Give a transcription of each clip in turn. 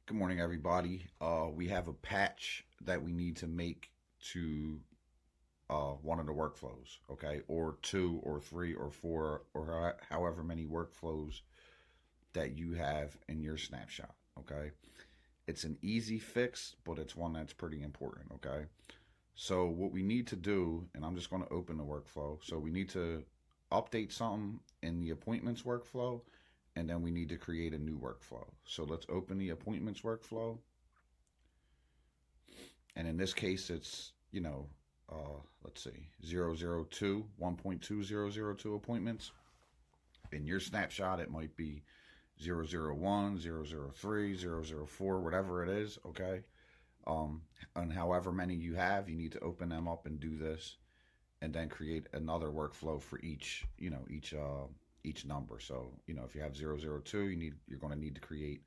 Good morning, everybody. We have a patch that we need to make to one of the workflows, okay? Or two, or three, or four, or however many workflows that you have in your snapshot, okay? It's an easy fix, but it's one that's pretty important, okay? So, what we need to do, and I'm just going to open the workflow. So, we need to update something in the appointments workflow, and then we need to create a new workflow. So, let's open the appointments workflow. And in this case, it's, let's see, 002, 1.2002 appointments. In your snapshot, it might be 001, 003, 004, whatever it is, okay? And however many you have, you need to open them up and do this, and then create another workflow for each number. So, if you have 002, you're going to need to create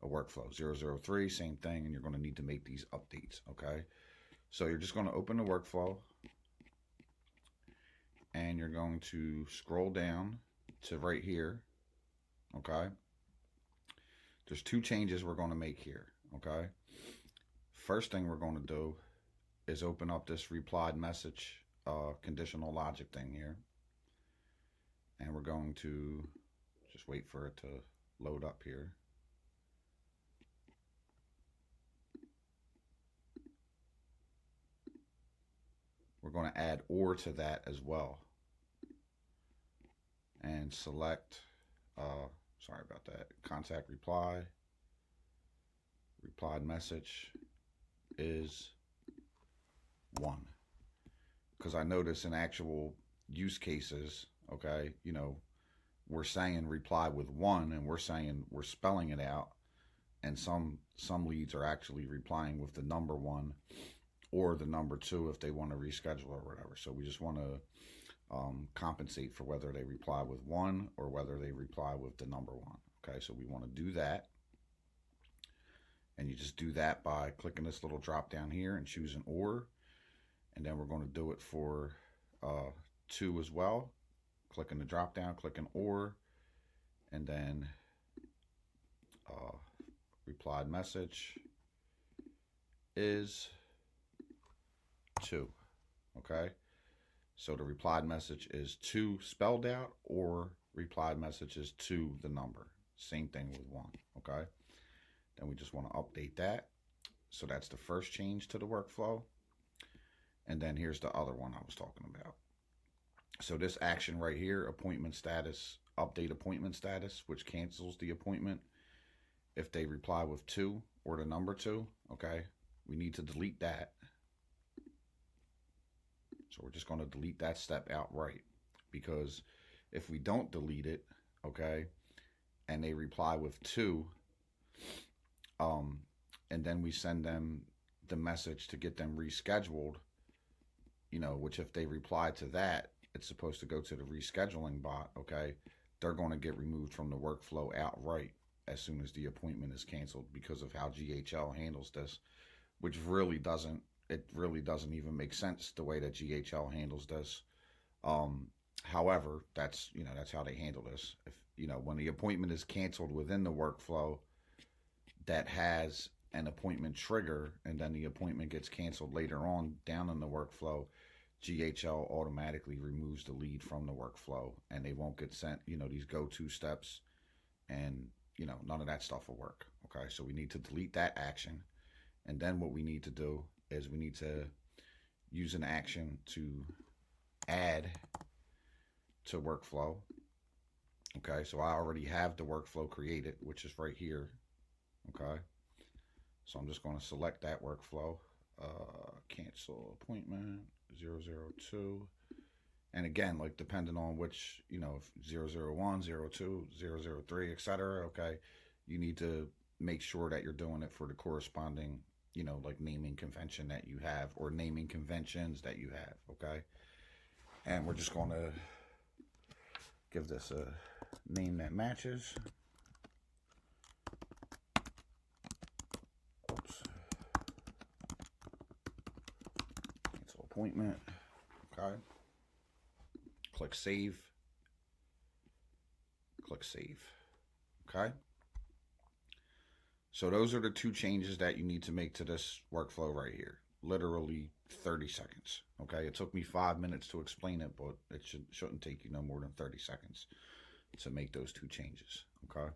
a workflow. 003, same thing, and you're going to need to make these updates, okay? So you're just going to open the workflow, and you're going to scroll down to right here, okay? There's two changes we're going to make here, okay? First thing we're going to do is open up this replied message conditional logic thing here, and we're going to just wait for it to load up here. We're going to add or to that as well, and select sorry about that, contact reply, replied message is 1. Because I notice in actual use cases, okay, we're saying reply with 1, and we're spelling it out, and some leads are actually replying with the number 1 or the number 2 if they want to reschedule or whatever. So we just want to compensate for whether they reply with 1 or whether they reply with the number 1. Okay, so we want to do that. And you just do that by clicking this little drop down here and choosing or. And then we're going to do it for 2 as well. Clicking the drop down, clicking or, and then replied message is 2. Okay, so the replied message is 2 spelled out, or replied message is 2 the number. Same thing with 1. Okay, then we just want to update that. So that's the first change to the workflow. And then here's the other one I was talking about. So this action right here, appointment status, update appointment status, which cancels the appointment if they reply with 2 or the number 2, okay? We need to delete that. So we're just going to delete that step outright, because if we don't delete it, okay, and they reply with 2, and then we send them the message to get them rescheduled, which if they reply to that, it's supposed to go to the rescheduling bot, okay? They're going to get removed from the workflow outright as soon as the appointment is canceled, because of how GHL handles this, which really doesn't even make sense the way that GHL handles this. However, that's how they handle this. If when the appointment is canceled within the workflow that has an appointment trigger, and then the appointment gets canceled later on down in the workflow, GHL automatically removes the lead from the workflow, and they won't get sent, these go-to steps, and, none of that stuff will work. Okay, so we need to delete that action. And then what we need to do is we need to use an action to add to workflow. Okay, so I already have the workflow created, which is right here. Okay, so I'm just going to select that workflow, cancel appointment 002. And again, like depending on which, 001, 02, 003, etc. Okay, you need to make sure that you're doing it for the corresponding, like naming convention that you have, or naming conventions that you have. Okay, and we're just going to give this a name that matches. Oops. Cancel appointment. Okay. Click save. Click save. Okay. So those are the two changes that you need to make to this workflow right here. Literally 30 seconds. Okay, it took me 5 minutes to explain it, but it shouldn't take you no more than 30 seconds to make those two changes. Okay,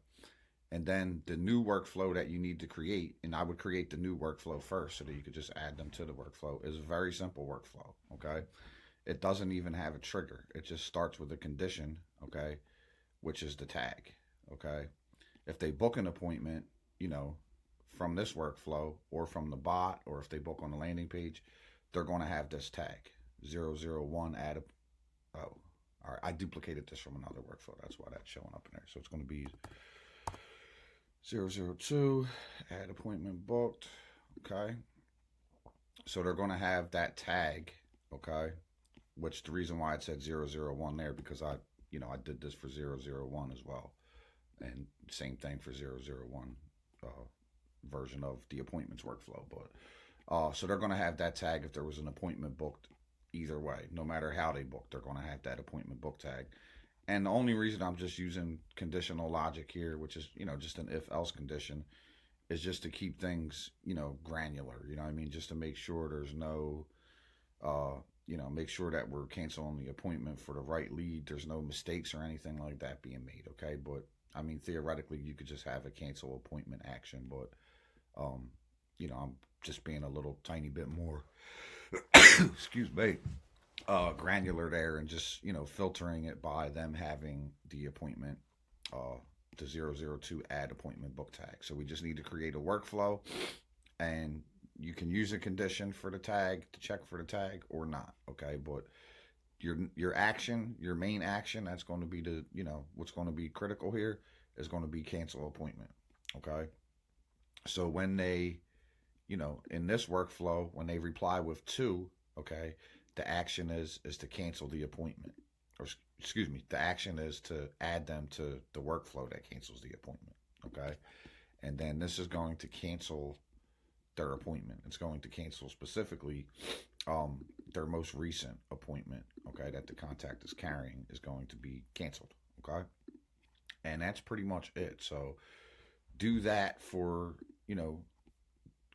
and then the new workflow that you need to create, and I would create the new workflow first so that you could just add them to the workflow, is a very simple workflow. Okay, it doesn't even have a trigger. It just starts with a condition. Okay, which is the tag. Okay, if they book an appointment, from this workflow or from the bot, or if they book on the landing page, they're going to have this tag 001 add a, oh, all right, I duplicated this from another workflow. That's why that's showing up in there. So it's going to be 002 add appointment booked. Okay. So they're going to have that tag. Okay. Which the reason why it said 001 there, because I did this for 001 as well. And same thing for 001 version of the appointments workflow. But so they're going to have that tag if there was an appointment booked either way. No matter how they booked, they're going to have that appointment book tag. And the only reason I'm just using conditional logic here, which is, just an if-else condition, is just to keep things, granular. You know what I mean? Just to make sure there's no, make sure that we're canceling the appointment for the right lead. There's no mistakes or anything like that being made, okay? But, I mean, theoretically, you could just have a cancel appointment action, but, I'm just being a little tiny bit more, excuse me, granular there, and just, filtering it by them having the appointment, the 002 add appointment book tag. So we just need to create a workflow, and you can use a condition for the tag to check for the tag or not, okay? But your action, your main action, that's going to be what's going to be critical here is going to be cancel appointment, okay? So when they, in this workflow, when they reply with 2, okay, the action is to cancel the appointment. Or, excuse me, the action is to add them to the workflow that cancels the appointment, okay? And then this is going to cancel their appointment. It's going to cancel specifically their most recent appointment, okay, that the contact is carrying is going to be canceled, okay? And that's pretty much it. So do that for,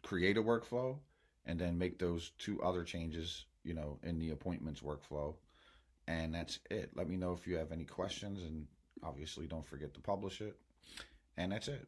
create a workflow, and then make those 2 other changes, in the appointments workflow. And that's it. Let me know if you have any questions, and obviously don't forget to publish it. And that's it.